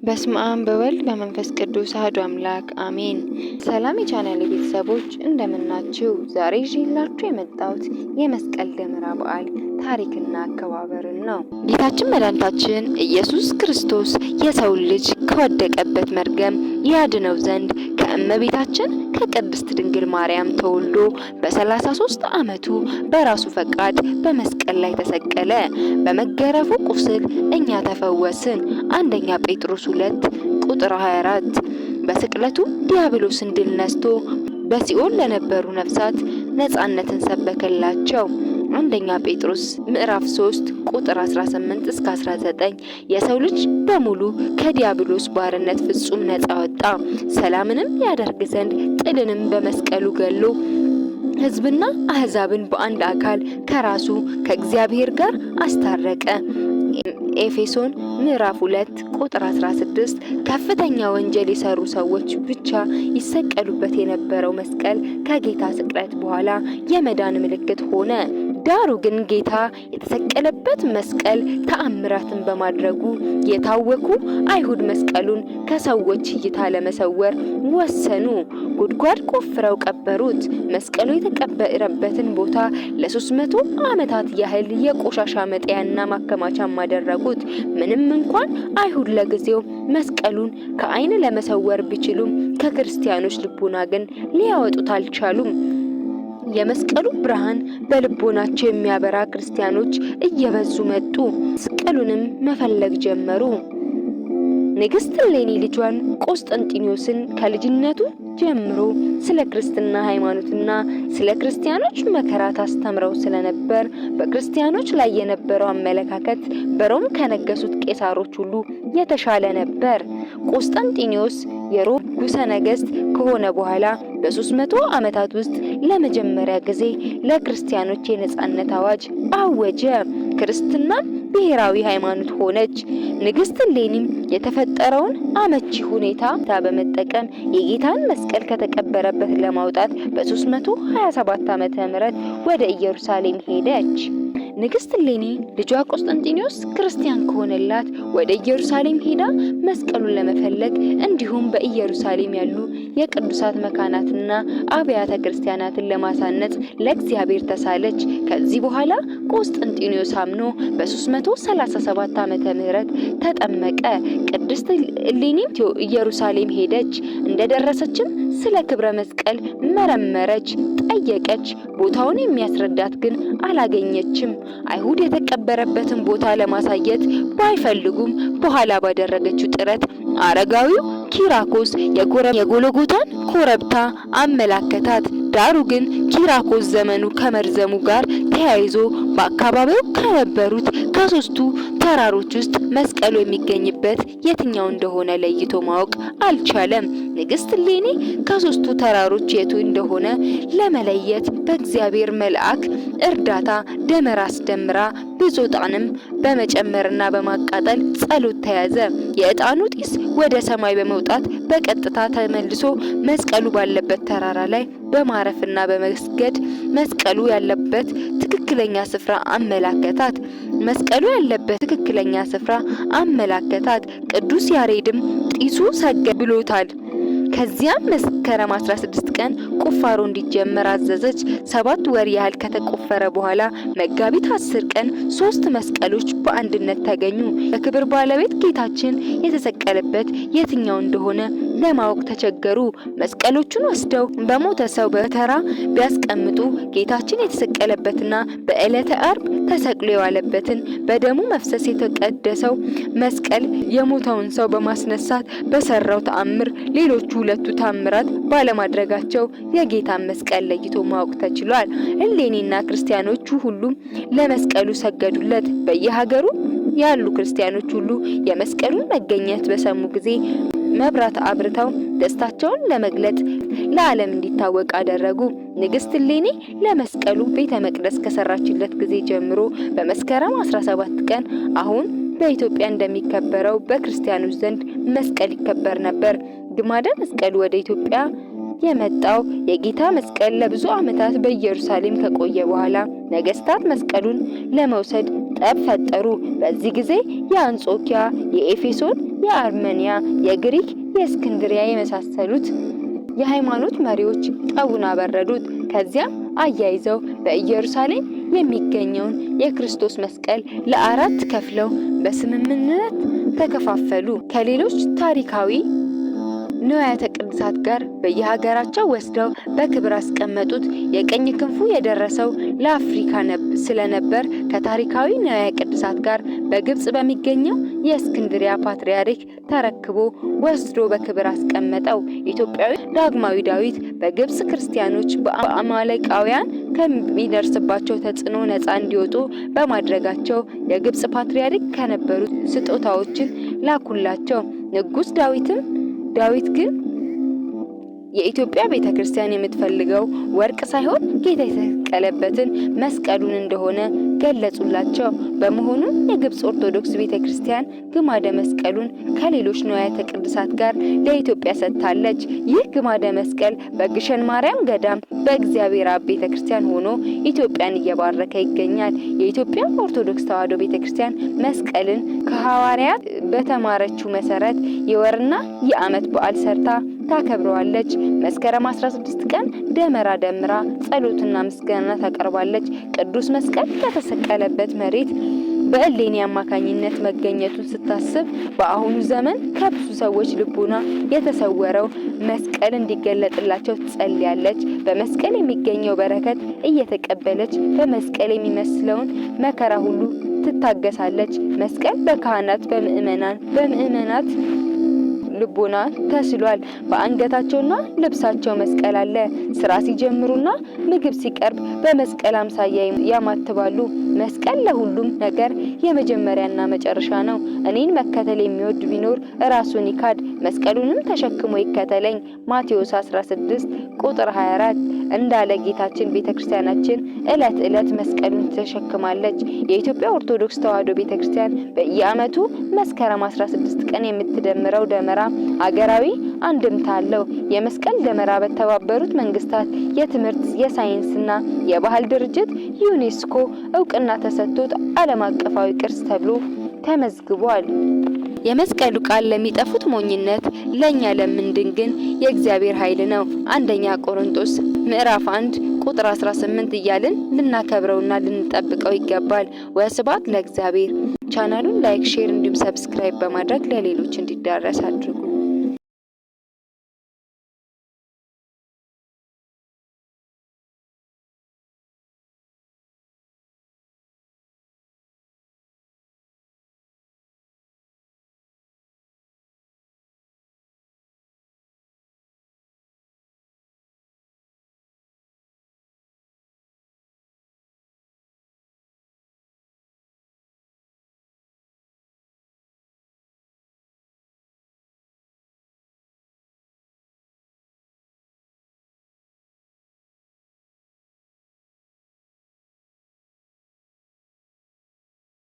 በስመ አብ በወልድ በመንፈስ ቅዱስ አሐዱ አምላክ አሜን። ሰላም የቻናሌ ቤተሰቦች እንደምናችሁ። ዛሬ ይዤላችሁ የመጣሁት የመስቀል ደመራ በዓል ታሪክና አከባበርን ነው። ጌታችን መድኃኒታችን ኢየሱስ ክርስቶስ የሰው ልጅ ከወደቀበት መርገም ያድነው ዘንድ ከእመቤታችን ከቅድስት ድንግል ማርያም ተወልዶ በ33 ዓመቱ በራሱ ፈቃድ በመስቀል ላይ ተሰቀለ። በመገረፉ ቁስል እኛ ተፈወስን። አንደኛ ጴጥሮስ 2 ቁጥር 24። በስቅለቱ ዲያብሎስን ድል ነስቶ በሲኦል ለነበሩ ነፍሳት ነፃነትን ሰበከላቸው። አንደኛ ጴጥሮስ ምዕራፍ 3 ቁጥር 18 እስከ 19 የሰው ልጅ በሙሉ ከዲያብሎስ ባርነት ፍጹም ነፃ ወጣ። ሰላምንም ያደርግ ዘንድ ጥልንም በመስቀሉ ገሎ ሕዝብና አሕዛብን በአንድ አካል ከራሱ ከእግዚአብሔር ጋር አስታረቀ። ኤፌሶን ምዕራፍ 2 ቁጥር 16 ከፍተኛ ወንጀል የሰሩ ሰዎች ብቻ ይሰቀሉበት የነበረው መስቀል ከጌታ ስቅለት በኋላ የመዳን ምልክት ሆነ። ዳሩ ግን ጌታ የተሰቀለበት መስቀል ተአምራትን በማድረጉ የታወኩ አይሁድ መስቀሉን ከሰዎች እይታ ለመሰወር ወሰኑ። ጉድጓድ ቆፍረው ቀበሩት። መስቀሉ የተቀበረበትን ቦታ ለ300 ዓመታት ያህል የቆሻሻ መጣያና ማከማቻም አደረጉት። ምንም እንኳን አይሁድ ለጊዜው መስቀሉን ከዓይን ለመሰወር ቢችሉም ከክርስቲያኖች ልቦና ግን ሊያወጡት አልቻሉም። የመስቀሉ ብርሃን በልቦናቸው የሚያበራ ክርስቲያኖች እየበዙ መጡ። መስቀሉንም መፈለግ ጀመሩ። ንግሥት እሌኒ ልጇን ቆስጠንጢኖስን ከልጅነቱ ጀምሮ ስለ ክርስትና ሃይማኖትና ስለ ክርስቲያኖች መከራ ታስተምረው ስለነበር በክርስቲያኖች ላይ የነበረው አመለካከት በሮም ከነገሱት ቄሳሮች ሁሉ የተሻለ ነበር። ቆስጠንጢኖስ የሮም ንጉሠ ነገሥት ከሆነ በኋላ በ300 ዓመታት ውስጥ ለመጀመሪያ ጊዜ ለክርስቲያኖች የነጻነት አዋጅ አወጀ። ክርስትናም ብሔራዊ ሃይማኖት ሆነች። ንግሥት እሌኒም የተፈጠረውን አመቺ ሁኔታ በመጠቀም የጌታን መስቀል ከተቀበረበት ለማውጣት በ327 ዓመተ ምህረት ወደ ኢየሩሳሌም ሄደች። ንግሥት እሌኒ ልጇ ቆስጠንጢኖስ ክርስቲያን ከሆነላት ወደ ኢየሩሳሌም ሄዳ መስቀሉን ለመፈለግ እንዲሁም በኢየሩሳሌም ያሉ የቅዱሳት መካናትና አብያተ ክርስቲያናትን ለማሳነጽ ለእግዚአብሔር ተሳለች። ከዚህ በኋላ ቆስጠንጢኖስ አምኖ በ337 ዓመተ ምህረት ተጠመቀ። ቅድስት እሌኒም ኢየሩሳሌም ሄደች። እንደደረሰችም ስለ ክብረ መስቀል መረመረች፣ ጠየቀች። ቦታውን የሚያስረዳት ግን አላገኘችም። አይሁድ የተቀበረበትን ቦታ ለማሳየት ባይፈልጉም በኋላ ባደረገችው ጥረት አረጋዊው ኪራኮስ የጎልጎታን ኮረብታ አመላከታት። ዳሩ ግን ኪራኮስ ዘመኑ ከመርዘሙ ጋር ተያይዞ በአካባቢው ከነበሩት ከሶስቱ ተራሮች ውስጥ መስቀሉ የሚገኝበት የትኛው እንደሆነ ለይቶ ማወቅ አልቻለም። ንግሥት እሌኒ ከሶስቱ ተራሮች የቱ እንደሆነ ለመለየት በእግዚአብሔር መልአክ እርዳታ ደመራ አስደምራ ብዙ ዕጣንም በመጨመርና በማቃጠል ጸሎት ተያዘ። የዕጣኑ ጢስ ወደ ሰማይ በመውጣት በቀጥታ ተመልሶ መስቀሉ ባለበት ተራራ ላይ በማረፍና በመስገድ መስቀሉ ያለበት ትክክለኛ ስፍራ አመላከታት። መስቀሉ ያለበት ትክክለኛ ስፍራ አመላከታት። ቅዱስ ያሬድም ጢሱ ሰገድ ብሎታል። ከዚያም መስከረም 16 ቀን ቁፋሮ እንዲጀመር አዘዘች። 7 ወር ያህል ከተቆፈረ በኋላ መጋቢት 10 ቀን 3 መስቀሎች በአንድነት ተገኙ። በክብር ባለቤት ጌታችን የተሰቀለበት የትኛው እንደሆነ ለማወቅ ተቸገሩ። መስቀሎቹን ወስደው በሞተ ሰው በተራ ቢያስቀምጡ ጌታችን የተሰቀለበትና በዕለተ ዓርብ ተሰቅሎ የዋለበትን በደሙ መፍሰስ የተቀደሰው መስቀል የሞተውን ሰው በማስነሳት በሰራው ተአምር ሌሎቹ ሁለቱ ተአምራት ባለማድረጋቸው የጌታን መስቀል ለይቶ ማወቅ ተችሏል። እሌኒና ክርስቲያኖቹ ሁሉም ለመስቀሉ ሰገዱለት። በየሀገሩ ያሉ ክርስቲያኖች ሁሉ የመስቀሉን መገኘት በሰሙ ጊዜ መብራት አብርተው ደስታቸውን ለመግለጥ ለዓለም እንዲታወቅ አደረጉ። ንግሥት እሌኒ ለመስቀሉ ቤተ መቅደስ ከሰራችለት ጊዜ ጀምሮ በመስከረም 17 ቀን አሁን በኢትዮጵያ እንደሚከበረው በክርስቲያኖች ዘንድ መስቀል ይከበር ነበር። ግማደ መስቀል ወደ ኢትዮጵያ የመጣው የጌታ መስቀል ለብዙ ዓመታት በኢየሩሳሌም ከቆየ በኋላ ነገስታት መስቀሉን ለመውሰድ ጠብ ፈጠሩ። በዚህ ጊዜ የአንጾኪያ፣ የኤፌሶን፣ የአርመኒያ፣ የግሪክ፣ የእስክንድሪያ የመሳሰሉት የሃይማኖት መሪዎች ጠቡን አበረዱት። ከዚያም አያይዘው በኢየሩሳሌም የሚገኘውን የክርስቶስ መስቀል ለአራት ከፍለው በስምምነት ተከፋፈሉ። ከሌሎች ታሪካዊ ንዋያተ ቅድሳት ጋር በየሀገራቸው ወስደው በክብር አስቀመጡት። የቀኝ ክንፉ የደረሰው ለአፍሪካ ስለነበር ከታሪካዊ ንዋየ ቅድሳት ጋር በግብጽ በሚገኘው የእስክንድሪያ ፓትርያርክ ተረክቦ ወስዶ በክብር አስቀመጠው። ኢትዮጵያዊ ዳግማዊ ዳዊት በግብጽ ክርስቲያኖች በአማሌቃውያን ከሚደርስባቸው ተጽዕኖ ነፃ እንዲወጡ በማድረጋቸው የግብጽ ፓትርያርክ ከነበሩት ስጦታዎችን ላኩላቸው። ንጉስ ዳዊት ግን የኢትዮጵያ ቤተክርስቲያን የምትፈልገው ወርቅ ሳይሆን ጌታ የተሰቀለበትን መስቀሉን እንደሆነ ገለጹላቸው። በመሆኑም የግብጽ ኦርቶዶክስ ቤተክርስቲያን ግማደ መስቀሉን ከሌሎች ንዋያተ ቅድሳት ጋር ለኢትዮጵያ ሰጥታለች። ይህ ግማደ መስቀል በግሸን ማርያም ገዳም በእግዚአብሔር አብ ቤተክርስቲያን ሆኖ ኢትዮጵያን እየባረከ ይገኛል። የኢትዮጵያ ኦርቶዶክስ ተዋሕዶ ቤተክርስቲያን መስቀልን ከሐዋርያት በተማረችው መሰረት የወርና የዓመት በዓል ሰርታ ታከብረዋለች። መስከረም 16 ቀን ደመራ ደምራ ጸሎትና ምስጋና ታቀርባለች። ቅዱስ መስቀል ከተሰቀለበት መሬት በእሌኒ አማካኝነት መገኘቱን ስታስብ በአሁኑ ዘመን ከብዙ ሰዎች ልቦና የተሰወረው መስቀል እንዲገለጥላቸው ትጸልያለች። በመስቀል የሚገኘው በረከት እየተቀበለች በመስቀል የሚመስለውን መከራ ሁሉ ትታገሳለች። መስቀል በካህናት በምእመናት ልቦና ተስሏል። በአንገታቸውና ልብሳቸው መስቀል አለ። ስራ ሲጀምሩና ምግብ ሲቀርብ በመስቀል አምሳያ ያማትባሉ። መስቀል ለሁሉም ነገር የመጀመሪያና መጨረሻ ነው። እኔን መከተል የሚወድ ቢኖር ራሱን ይካድ፣ መስቀሉንም ተሸክሞ ይከተለኝ። ማቴዎስ 16 ቁጥር 24 እንዳለ ጌታችን ቤተክርስቲያናችን ዕለት ዕለት መስቀሉን ተሸክማለች። የኢትዮጵያ ኦርቶዶክስ ተዋሕዶ ቤተክርስቲያን በየዓመቱ መስከረም 16 ቀን የምትደምረው ደመራ አገራዊ አንድምታ አለው። የመስቀል ደመራ በተባበሩት መንግስታት የትምህርት የሳይንስና የባህል ድርጅት ዩኔስኮ እውቅና ተሰጥቶት ዓለም አቀፋዊ ቅርስ ተብሎ ተመዝግቧል። የመስቀሉ ቃል ለሚጠፉት ሞኝነት፣ ለኛ ለምንድን ግን የእግዚአብሔር ኃይል ነው። አንደኛ ቆሮንቶስ ምዕራፍ 1 ቁጥር 18 እያልን ልናከብረውና ልንጠብቀው ይገባል። ወስብሐት ለእግዚአብሔር። ቻናሉን ላይክ፣ ሼር እንዲሁም ሰብስክራይብ በማድረግ ለሌሎች እንዲዳረስ አድርጉ።